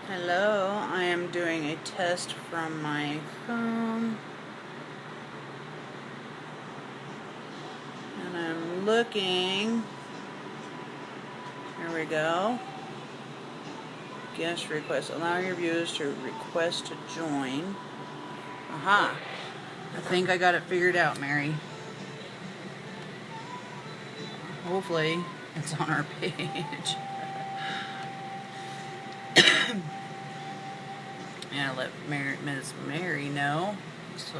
Hello, I am doing a test from my phone, and I'm looking. Here we go. Guest request. Allow your viewers to request to join. Aha. I think I got it figured out, Mary. Hopefully, it's on our page. And I let Ms. Mary know. So.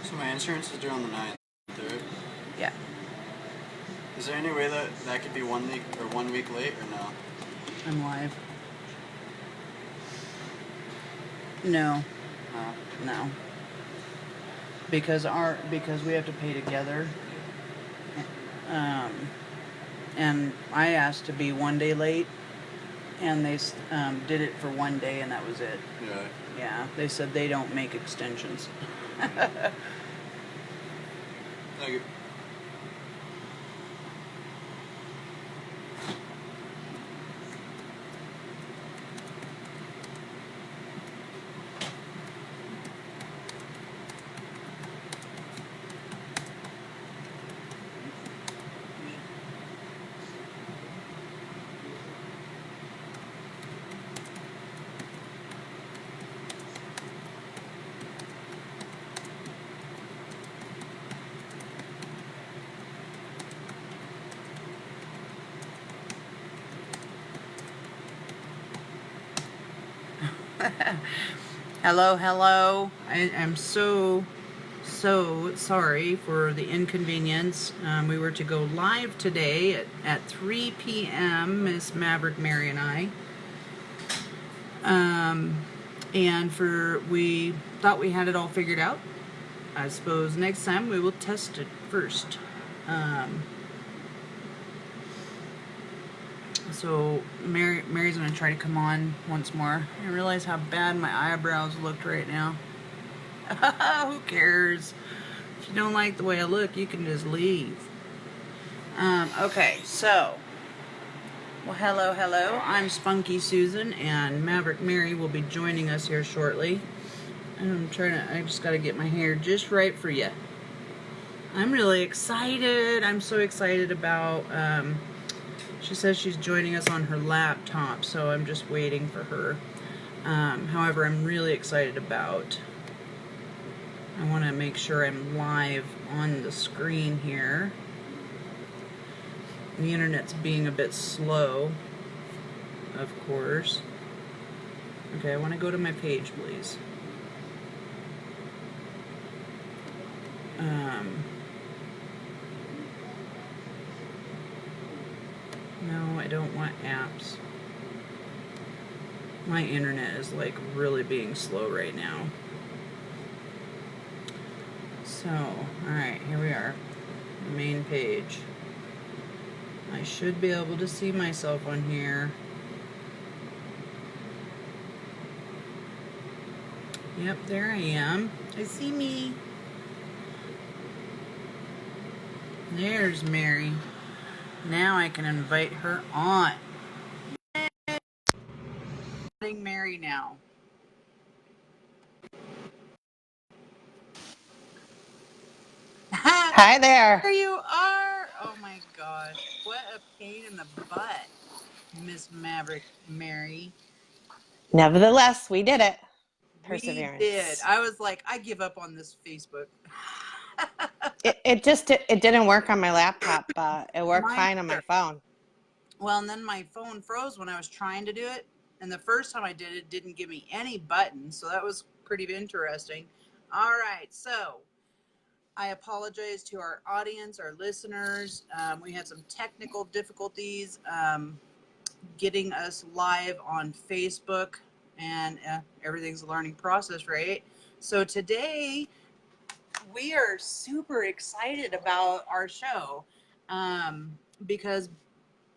So my insurance is due on the 9th, right? Yeah. Is there any way that could be 1 week or 1 week late or no? I'm live. No. No. Because we have to pay together. And I asked to be 1 day late, and they did it for 1 day, and that was it. Yeah. Yeah, they said they don't make extensions. Thank you. Hello. I'm so sorry for the inconvenience. We were to go live today at 3 p.m., Miss Maverick Mary and I. And we thought we had it all figured out. I suppose next time we will test it first. So Mary's gonna try to come on once more. I realize how bad my eyebrows looked right now. Who cares? If you don't like the way I look, you can just leave. Okay, so. Well, hello. I'm Spunky Susan, and Maverick Mary will be joining us here shortly. I just gotta get my hair just right for you. I'm really excited. I'm so excited about, she says she's joining us on her laptop, so I'm just waiting for her. However, I'm really excited about, I want to make sure I'm live on the screen here. The internet's being a bit slow, of course. Okay, I want to go to my page, please. No, I don't want apps. My internet is like really being slow right now. So, alright, here we are. The main page. I should be able to see myself on here. Yep, there I am. I see me. There's Mary. Now I can invite her on. Inviting Mary now. Hi there. There you are. Oh my gosh. What a pain in the butt, Miss Maverick Mary. Nevertheless, we did it. We did. I was like, I give up on this Facebook. It didn't work on my laptop, but it worked fine on my phone. Well, and then my phone froze when I was trying to do it. And the first time I did it, didn't give me any buttons. So that was pretty interesting. All right. So I apologize to our audience, our listeners. We had some technical difficulties getting us live on Facebook, and everything's a learning process, right? So today we are super excited about our show because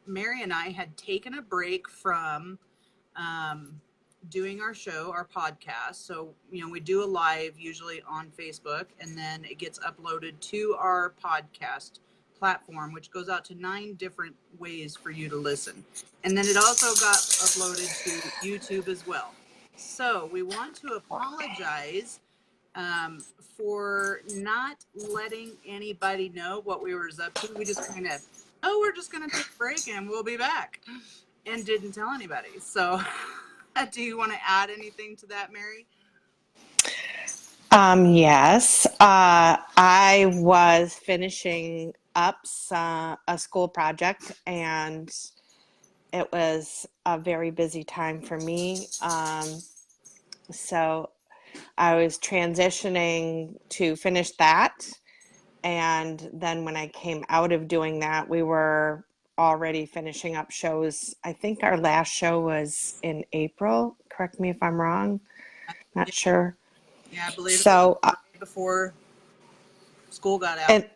Mary and I had taken a break from um, doing our show, our podcast. So, we do a live usually on Facebook, and then it gets uploaded to our podcast platform, which goes out to 9 different ways for you to listen. And then it also got uploaded to YouTube as well. So, we want to apologize for not letting anybody know what we were up to. We just kind of, we're just going to take a break and we'll be back, and didn't tell anybody. So, do you want to add anything to that, Mary? Yes. I was finishing up a school project, and it was a very busy time for me. So I was transitioning to finish that. And then when I came out of doing that, we were already finishing up shows. I think our last show was in April. Correct me if I'm wrong. Not Yeah, sure. yeah, I believe it was So, right before school got out. and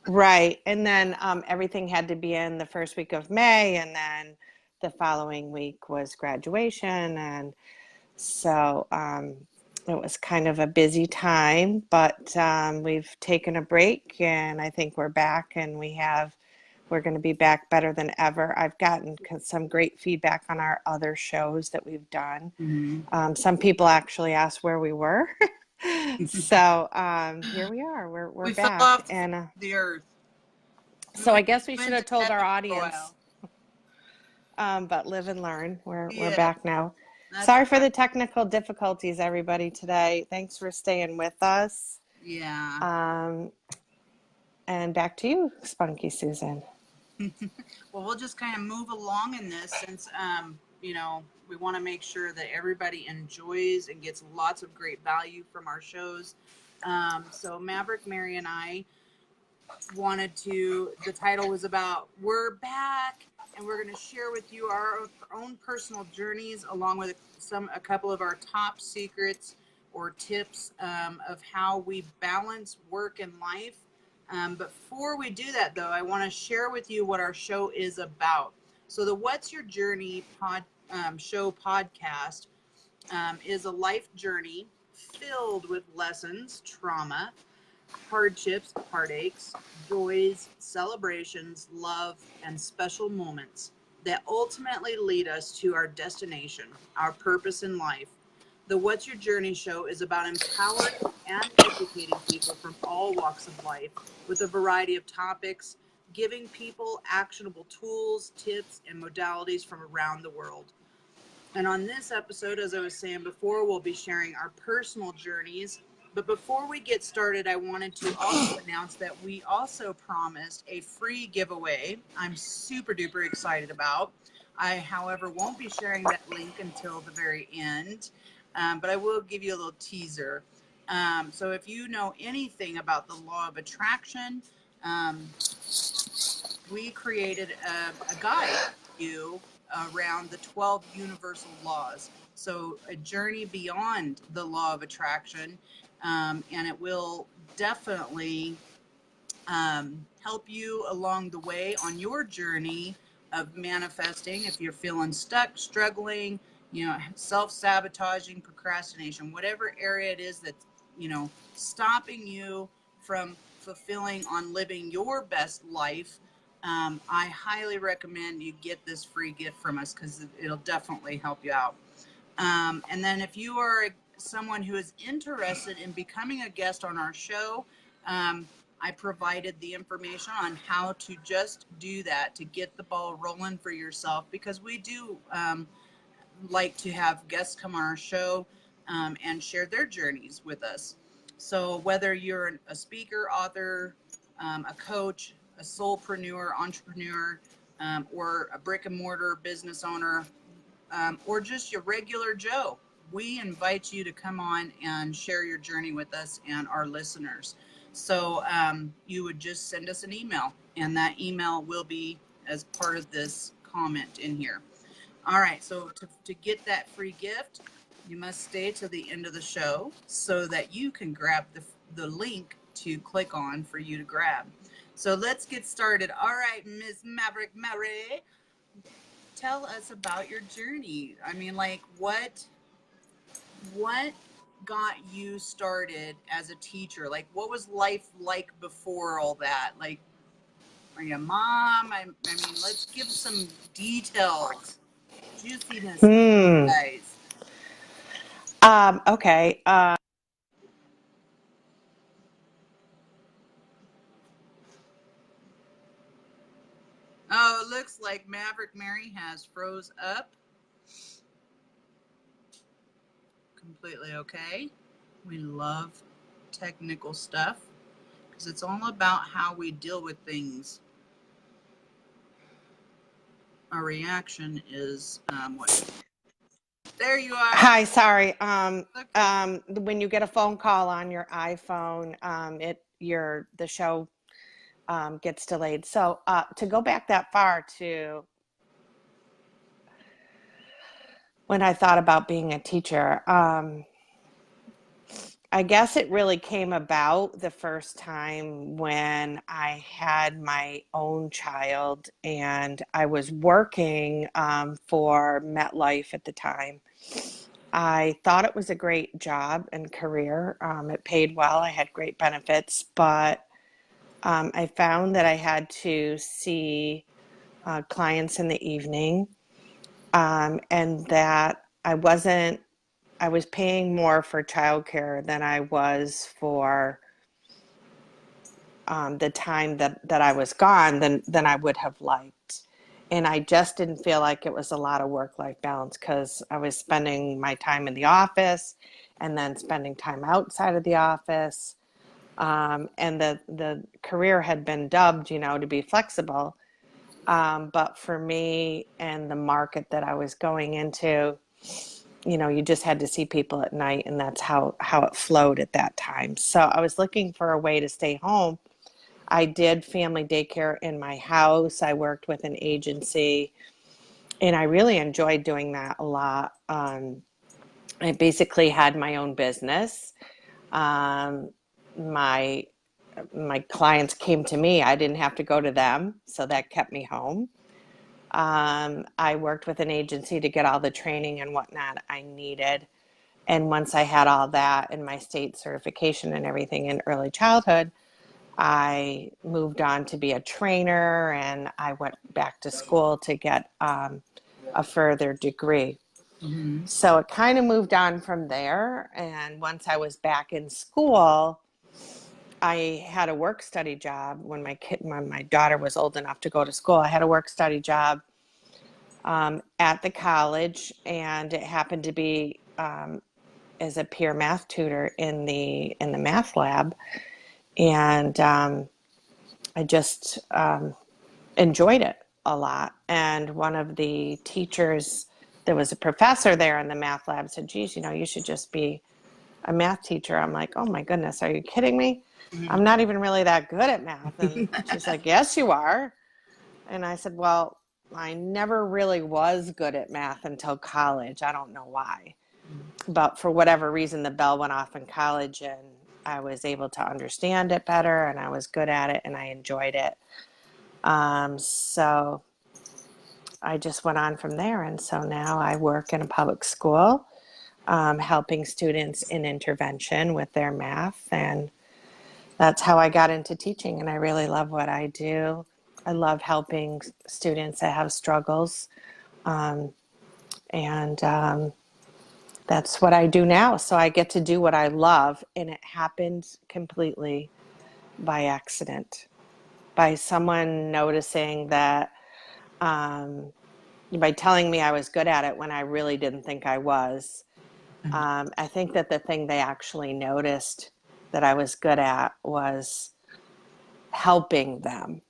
right. And then everything had to be in the first week of May. And then the following week was graduation. And so it was kind of a busy time, but we've taken a break, and I think we're back, and we're going to be back better than ever. I've gotten some great feedback on our other shows that we've done. Mm-hmm. Some people actually asked where we were. So here we are. We're We fell back. off And the earth. We so I went, guess we we should went have to told our heaven for a audience, while. but live and learn. We're Yeah, back now. that's Sorry for right. the technical difficulties, everybody, today. Thanks for staying with us. Yeah. Um, and back to you, Spunky Susan. Well, we'll just kind of move along in this since, we want to make sure that everybody enjoys and gets lots of great value from our shows. So Maverick, Mary, and I the title was about we're back, and we're going to share with you our own personal journeys along with a couple of our top secrets or tips of how we balance work and life. But before we do that, though, I want to share with you what our show is about. So the What's Your Journey show podcast is a life journey filled with lessons, trauma, hardships, heartaches, joys, celebrations, love, and special moments that ultimately lead us to our destination, our purpose in life. The What's Your Journey show is about empowering and educating people from all walks of life with a variety of topics, giving people actionable tools, tips, and modalities from around the world. And on this episode, as I was saying before, we'll be sharing our personal journeys. But before we get started, I wanted to also announce that we also promised a free giveaway I'm super duper excited about. I, however, won't be sharing that link until the very end, but I will give you a little teaser. So if you know anything about the law of attraction, um, we created a guide for you around the 12 universal laws. So, a journey beyond the law of attraction, and it will definitely help you along the way on your journey of manifesting. If you're feeling stuck, struggling, self-sabotaging, procrastination, whatever area it is that's, stopping you from fulfilling on living your best life, I highly recommend you get this free gift from us because it'll definitely help you out. And then if you are someone who is interested in becoming a guest on our show, I provided the information on how to just do that to get the ball rolling for yourself, because we do like to have guests come on our show and share their journeys with us. So whether you're a speaker, author, a coach, a soulpreneur, entrepreneur, or a brick and mortar business owner, or just your regular Joe, we invite you to come on and share your journey with us and our listeners. So you would just send us an email, and that email will be as part of this comment in here. All right, so to get that free gift, you must stay to the end of the show so that you can grab the link to click on for you to grab. So let's get started. All right, Miss Maverick Mary, tell us about your journey. I mean, like, what got you started as a teacher? Like, what was life like before all that? Like, are you a mom? I mean, let's give some details, juiciness, Hmm. guys. Okay. Oh, it looks like Maverick Mary has froze up. Completely okay. We love technical stuff because it's all about how we deal with things. Our reaction is what? There you are. Hi. Sorry. Okay. When you get a phone call on your iPhone, the show gets delayed. So to go back that far to when I thought about being a teacher, I guess it really came about the first time when I had my own child and I was working for MetLife at the time. I thought it was a great job and career. It paid well, I had great benefits, but I found that I had to see clients in the evening and that I was paying more for childcare than I was for the time that I was gone than I would have liked. And I just didn't feel like it was a lot of work-life balance because I was spending my time in the office and then spending time outside of the office. And the career had been dubbed, to be flexible. But for me and the market that I was going into, you just had to see people at night, and that's how it flowed at that time. So I was looking for a way to stay home. I did family daycare in my house. I worked with an agency, and I really enjoyed doing that a lot. I basically had my own business. Um, my my clients came to me. I didn't have to go to them, so that kept me home. I worked with an agency to get all the training and whatnot I needed. And once I had all that and my state certification and everything in early childhood, I moved on to be a trainer and I went back to school to get a further degree. Mm-hmm. So it kind of moved on from there. And once I was back in school, I had a work study job when my daughter was old enough to go to school. I had a work study job at the college, and it happened to be as a peer math tutor in the math lab, and I just enjoyed it a lot. And one of the teachers, there was a professor there in the math lab, said, "Geez, you should just be a math teacher." I'm like, "Oh my goodness, are you kidding me? Mm-hmm. I'm not even really that good at math." And she's like, "Yes, you are." And I said, "Well, I never really was good at math until college. I don't know why. But for whatever reason, the bell went off in college and I was able to understand it better and I was good at it and I enjoyed it. So I just went on from there. And so now I work in a public school, helping students in intervention with their math. And that's how I got into teaching. And I really love what I do. I love helping students that have struggles. And that's what I do now. So I get to do what I love. And it happened completely by accident, by someone noticing that, by telling me I was good at it when I really didn't think I was. I think that the thing they actually noticed that I was good at was helping them,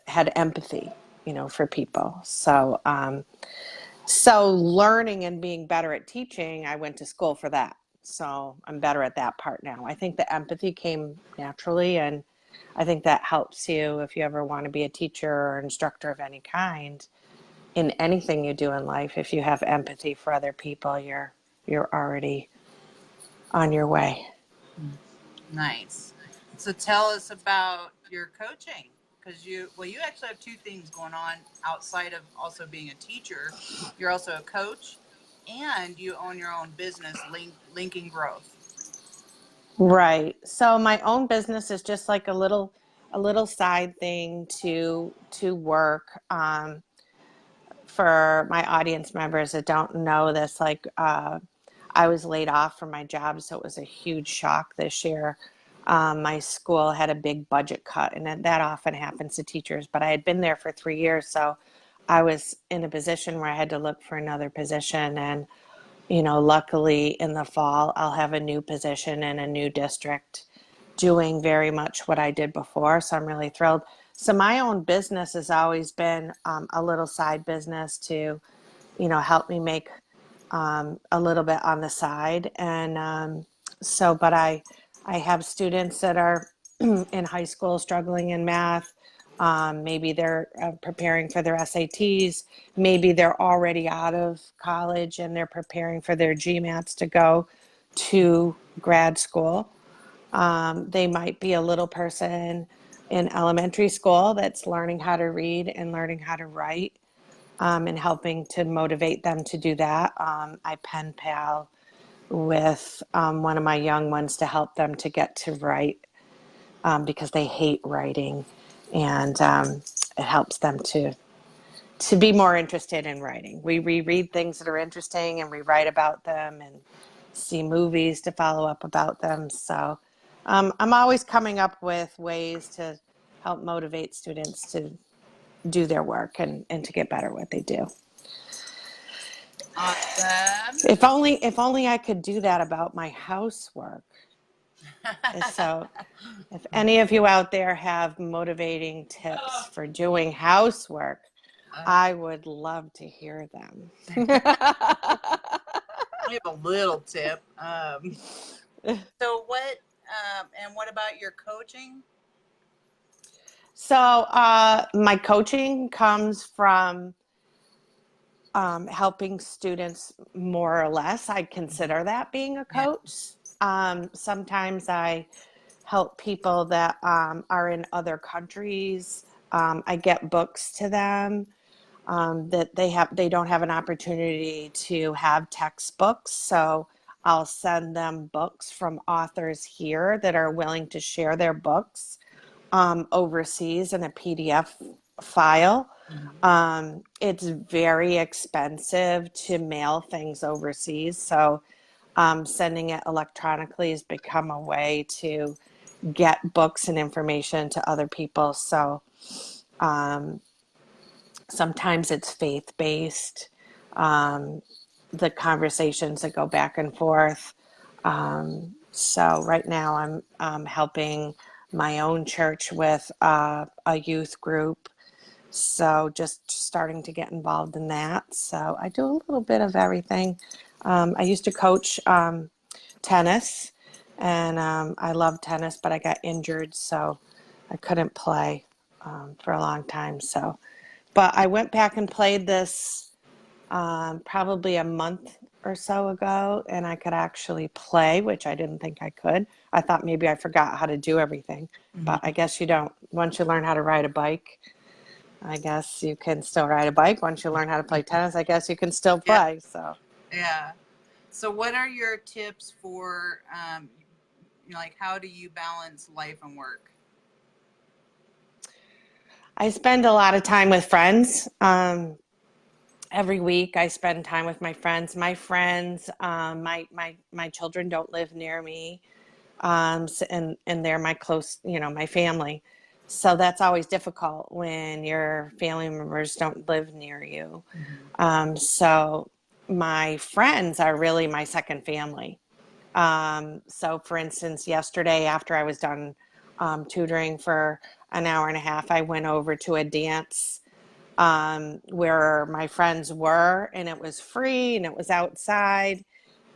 had empathy, for people. So learning and being better at teaching, I went to school for that. So I'm better at that part now. I think the empathy came naturally, and I think that helps you if you ever want to be a teacher or instructor of any kind in anything you do in life. If you have empathy for other people, you're already on your way. Nice. So tell us about your coaching, because you actually have two things going on outside of also being a teacher. You're also a coach, and you own your own business, linking growth. Right. So my own business is just like a little side thing to work. For my audience members that don't know this, like I was laid off from my job, so it was a huge shock this year. My school had a big budget cut, and that often happens to teachers. But I had been there for 3 years, so I was in a position where I had to look for another position. And luckily in the fall, I'll have a new position in a new district doing very much what I did before. So I'm really thrilled. So my own business has always been a little side business to, help me make a little bit on the side. And but I have students that are in high school struggling in math. Maybe they're preparing for their SATs. Maybe they're already out of college and they're preparing for their GMATs to go to grad school. They might be a little person in elementary school that's learning how to read and learning how to write, and helping to motivate them to do that. I pen pal with one of my young ones to help them to get to write, because they hate writing, and it helps them to be more interested in writing. We reread things that are interesting and we write about them and see movies to follow up about them. So I'm always coming up with ways to help motivate students to do their work and to get better at what they do. Awesome. If only I could do that about my housework. So if any of you out there have motivating tips for doing housework, I would love to hear them. I have a little tip. So what? And what about your coaching? So my coaching comes from helping students more or less. I consider that being a Yeah. coach. Sometimes I help people that are in other countries. I get books to them that they don't have an opportunity to have textbooks. So I'll send them books from authors here that are willing to share their books overseas in a PDF file. It's very expensive to mail things overseas, so sending it electronically has become a way to get books and information to other people. So um, sometimes it's faith-based, the conversations that go back and forth. So right now I'm helping my own church with a youth group. So just starting to get involved in that. So I do a little bit of everything. I used to coach tennis, and I love tennis, but I got injured, so I couldn't play for a long time. So, but I went back and played this probably a month or so ago, and I could actually play, which I didn't think I could. I thought maybe I forgot how to do everything, but I guess you don't. Once you learn how to ride a bike, I guess you can still ride a bike. Once you learn how to play tennis, I guess you can still Yeah. play. So, Yeah. So what are your tips for like how do you balance life and work? I spend a lot of time with friends. Every week, I spend time with my friends. My friends, my children don't live near me, and they're my close, my family. So that's always difficult when your family members don't live near you. So my friends are really my second family. So for instance, yesterday after I was done tutoring for an hour and a half, I went over to a dance where my friends were, and it was free and it was outside.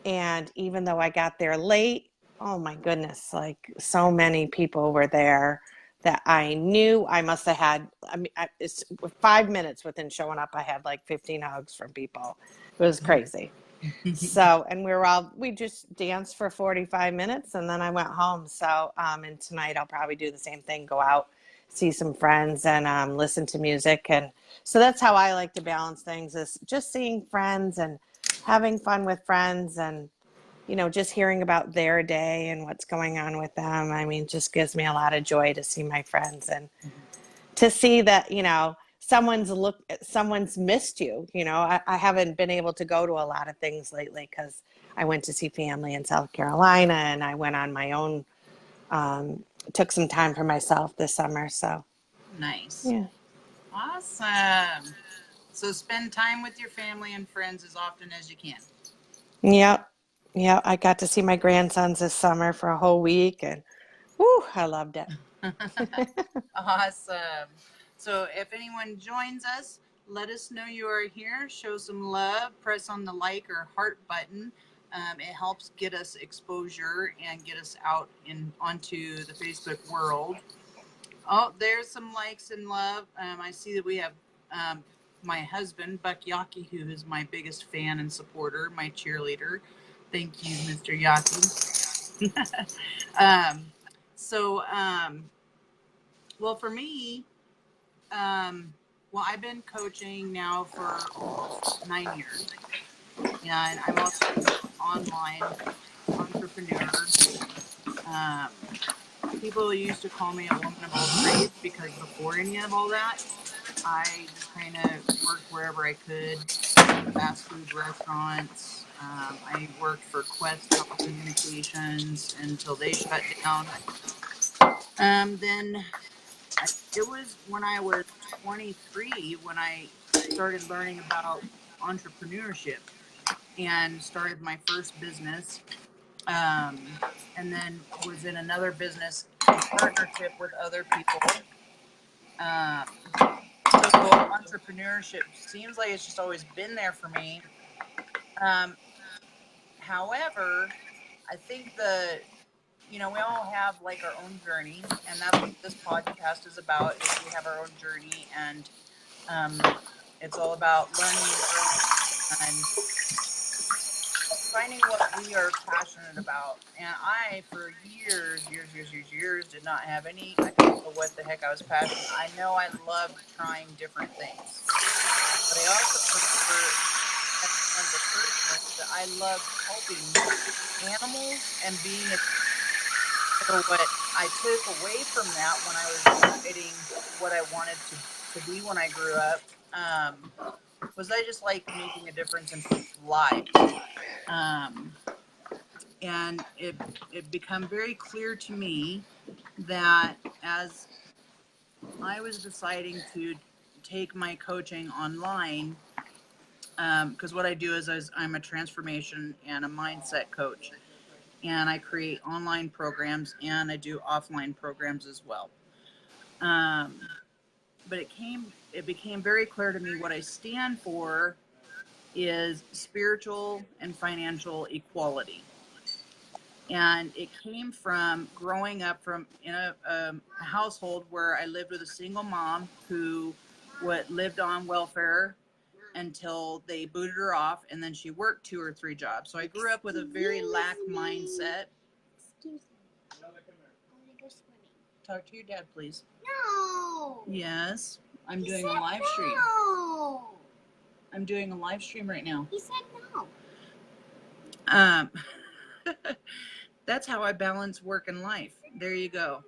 And even though I got there late, oh my goodness, like so many people were there that I knew. I must have had, I mean, it's 5 minutes within showing up, I had like 15 hugs from people. It was crazy. So, and we just danced for 45 minutes and then I went home. So, and tonight I'll probably do the same thing, go out, see some friends and listen to music. And so that's how I like to balance things, is just seeing friends and having fun with friends and, just hearing about their day and what's going on with them. I mean, just gives me a lot of joy to see my friends and to see that, someone's missed you. I haven't been able to go to a lot of things lately because I went to see family in South Carolina and I went on my own, took some time for myself this summer. So, Nice. yeah. Awesome. So spend time with your family and friends as often as you can. Yep. Yeah. I got to see my grandsons this summer for a whole week and whew, I loved it. Awesome. So if anyone joins us, let us know you are here. Show some love. Press on the like or heart button. It helps get us exposure and get us out onto the Facebook world. Oh, there's some likes and love. I see that we have my husband, Buck Yaki, who is my biggest fan and supporter, my cheerleader. Thank you, Mr. Yaki. um, so, well, for me, well, I've been coaching now for almost 9 years, and I'm also an online entrepreneur. Um, People used to call me a woman of all trades because before any of all that, I just kind of worked wherever I could, fast food restaurants. I worked for Quest Telecommunications until they shut down. Then it was when I was 23 when I started learning about entrepreneurship and started my first business. And then was in another business in partnership with other people. Um, so entrepreneurship seems like it's just always been there for me. Um, However, I think we all have like our own journey, and that's what this podcast is about. Is we have our own journey, and it's all about learning and growing and finding what we are passionate about. And I, for years, did not have any idea what the heck I was passionate. I know I loved trying different things, but I also remember as one of the first things that I loved helping animals and being a. So what I took away from that when I was deciding what I wanted to be when I grew up, was I just like making a difference in people's lives. Um, and it became very clear to me that as I was deciding to take my coaching online, because what I do is I'm a transformation and a mindset coach, and I create online programs and I do offline programs as well. Um, but it became very clear to me what I stand for is spiritual and financial equality. And it came from growing up from in a household where I lived with a single mom who lived on welfare until they booted her off, and then she worked 2 or 3 jobs. So I grew up with a very lack mindset. Excuse me. I want to go swimming. Talk to your dad, please. No. Yes, I'm doing a live stream. No. I'm doing a live stream right now. He said no. Um, that's how I balance work and life. There you go,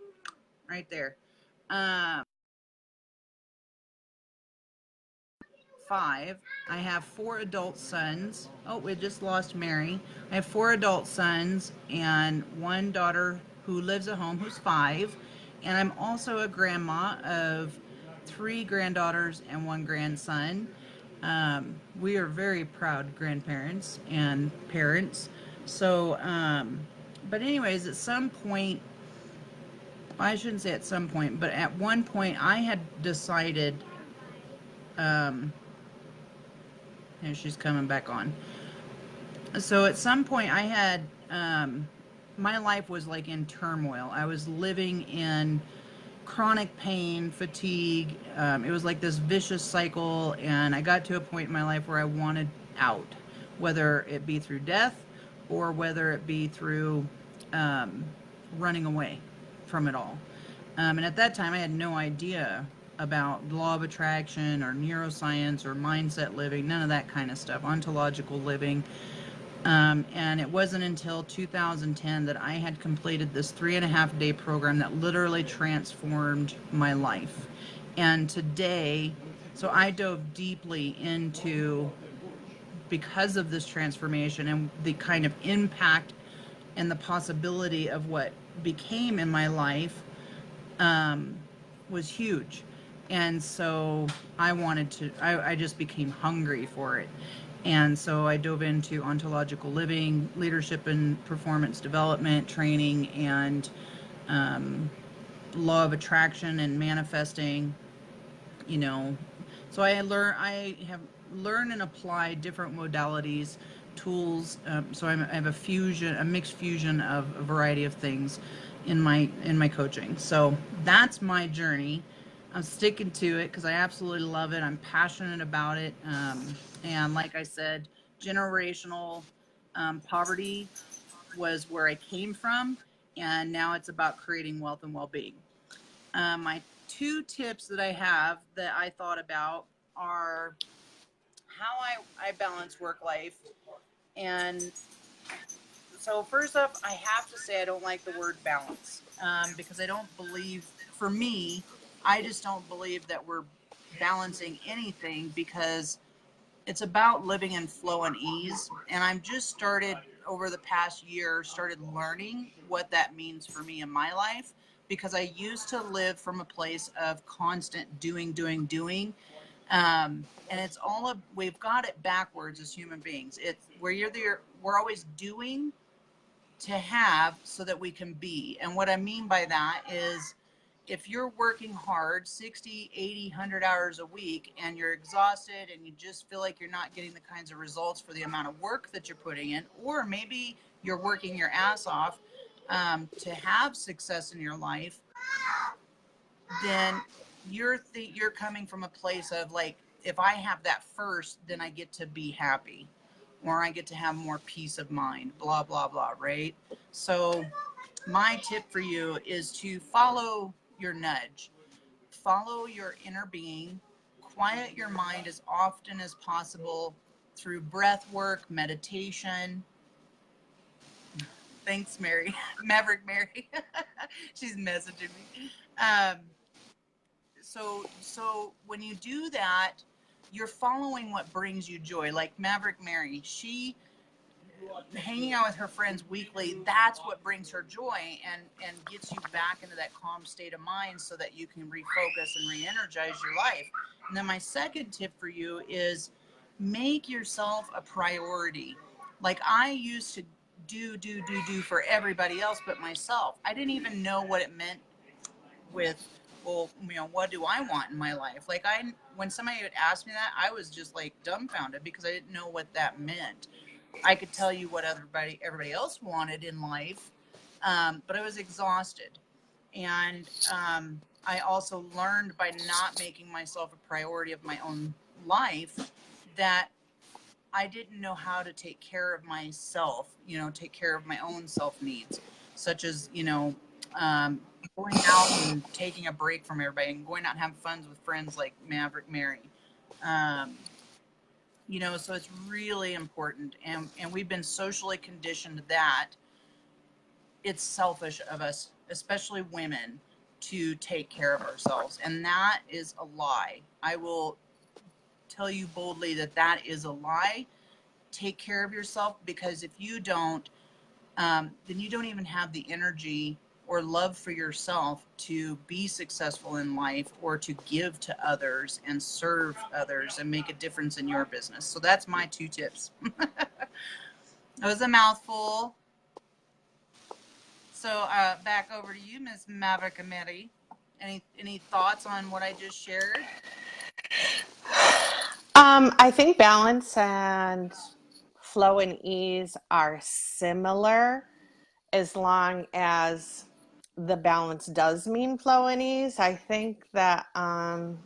right there. Um, 5. I have 4 adult sons. Oh, we just lost Mary. I have 4 adult sons and 1 daughter who lives at home who's 5. And I'm also a grandma of 3 granddaughters and 1 grandson. We are very proud grandparents and parents. So, but anyways, at some point, I shouldn't say at some point, but at one point I had decided, and she's coming back on. So at some point I had, my life was like in turmoil. I was living in chronic pain, fatigue. It was like this vicious cycle, and I got to a point in my life where I wanted out, whether it be through death or whether it be through um, running away from it all. And at that time, I had no idea about the law of attraction or neuroscience or mindset living, none of that kind of stuff, ontological living. And it wasn't until 2010 that I had completed this 3.5 day program that literally transformed my life. And today, so I dove deeply into, because of this transformation and the kind of impact and the possibility of what became in my life, um, was huge. And so I just became hungry for it. And so I dove into ontological living, leadership and performance development training, and um, law of attraction and manifesting, you know. So I have learned and applied different modalities, tools. So I have a mixed fusion of a variety of things in my coaching. So that's my journey. I'm sticking to it because I absolutely love it. I'm passionate about it. And like I said, generational poverty was where I came from, and now it's about creating wealth and well-being. My two tips that I have that I thought about are how I balance work life. And so, first off, I have to say I don't like the word balance, because I don't believe, for me, I just don't believe that we're balancing anything, because it's about living in flow and ease. And I'm just started over the past year, started learning what that means for me in my life, because I used to live from a place of constant doing, doing, doing. And it's we've got it backwards as human beings. It's where we're always doing to have so that we can be. And what I mean by that is, if you're working hard 60, 80, 100 hours a week and you're exhausted and you just feel like you're not getting the kinds of results for the amount of work that you're putting in, or maybe you're working your ass off to have success in your life, then you're coming from a place of like, if I have that first, then I get to be happy, or I get to have more peace of mind, blah blah blah, right? So my tip for you is to follow your nudge, follow your inner being, quiet your mind as often as possible through breath work, meditation. Thanks, Mary. Maverick Mary. She's messaging me. So when you do that, you're following what brings you joy. Like Maverick Mary, she hanging out with her friends weekly, that's what brings her joy, and gets you back into that calm state of mind so that you can refocus and re-energize your life. And then my second tip for you is, make yourself a priority. Like I used to do for everybody else but myself. I didn't even know what it meant with, well, what do I want in my life? Like when somebody would ask me that, I was just like dumbfounded, because I didn't know what that meant. I could tell you what everybody else wanted in life, but I was exhausted. And I also learned, by not making myself a priority of my own life, that I didn't know how to take care of myself, take care of my own self needs, such as, um, going out and taking a break from everybody and going out and having fun with friends like Maverick Mary. Um, so it's really important. And we've been socially conditioned that it's selfish of us, especially women, to take care of ourselves. And that is a lie. I will tell you boldly that that is a lie. Take care of yourself, because if you don't, then you don't even have the energy or love for yourself to be successful in life, or to give to others and serve others and make a difference in your business. So that's my two tips. That was a mouthful. So back over to you, Ms. Maverick Mary. Any thoughts on what I just shared? I think balance and flow and ease are similar, as long as the balance does mean flow and ease. I think that I'm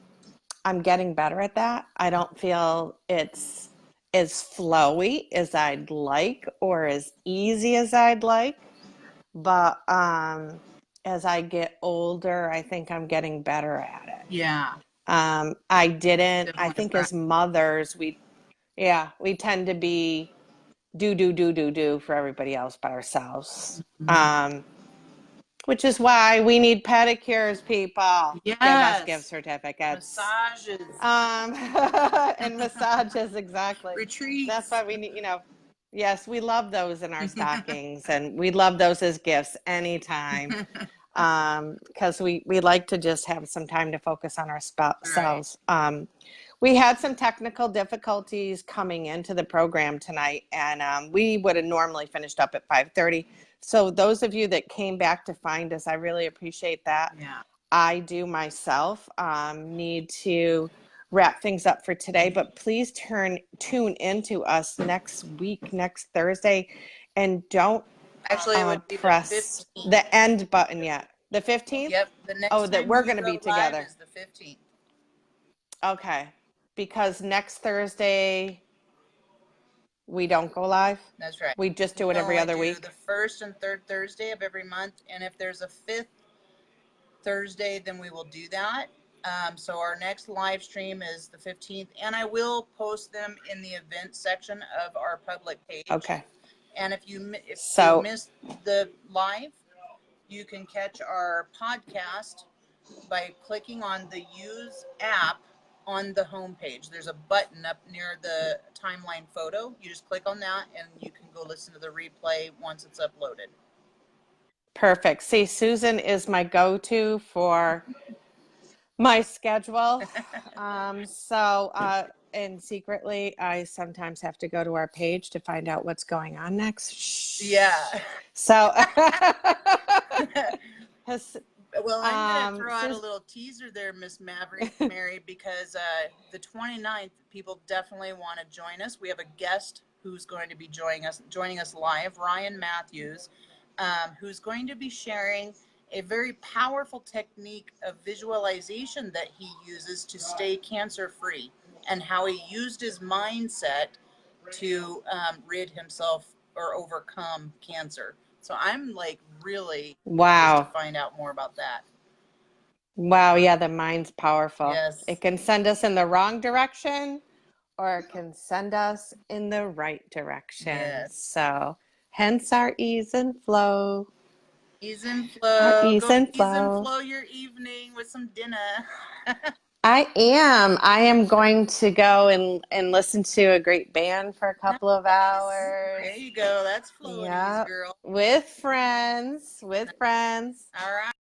getting better at that. I don't feel it's as flowy as I'd like or as easy as I'd like. But as I get older, I think I'm getting better at it. Yeah. I Definitely think as mothers, we tend to be do for everybody else but ourselves. Which is why we need pedicures, people. Give us gift Yes. certificates. Massages. And massages, exactly. That's Retreats. why we need, yes, we love those in our stockings, and we love those as gifts anytime. Because we like to just have some time to focus on Right. ourselves. We had some technical difficulties coming into the program tonight, and we would have normally finished up at 5:30. So those of you that came back to find us, I really appreciate that. Yeah. I do myself need to wrap things up for today, but please tune into us next week, next Thursday, and don't Actually, it would be the press 15th. the end button yet. The 15th? Yep. The Oh, next that time we're we going to go be live together. is the 15th. Okay. Because next Thursday, we don't go live. That's right. We just do it We every only other do week. the first and third Thursday of every month, and if there's a fifth Thursday, then we will do that. So our next live stream is the 15th, and I will post them in the event section of our public page. Okay. And if you So, missed the live, you can catch our podcast by clicking on the Use app on the homepage. There's a button up near the timeline photo. You just click on that, and you can go listen to the replay once it's uploaded. perfect. See, Susan is my go-to for my schedule. And secretly, I sometimes have to go to our page to find out what's going on next. Shh. Yeah. So, Well, I'm going to throw out a Susan, little teaser there, Miss Maverick Mary, because the 29th, people definitely want to join us. We have a guest who's going to be joining us live, Ryan Matthews, who's going to be sharing a very powerful technique of visualization that he uses to stay cancer free, and how he used his mindset to rid himself or overcome cancer. So I'm like really curious to wow. find out more about that. Wow, yeah, the mind's powerful. Yes. It can send us in the wrong direction or it can send us in the right direction. Yes. So, hence our ease and flow. Ease and Our flow. ease Go and ease and flow. flow your evening with some dinner. I am. I am going to go and listen to a great band for a couple of hours. There you go. That's flow and ease, Yep. girl. With friends. With friends. All right.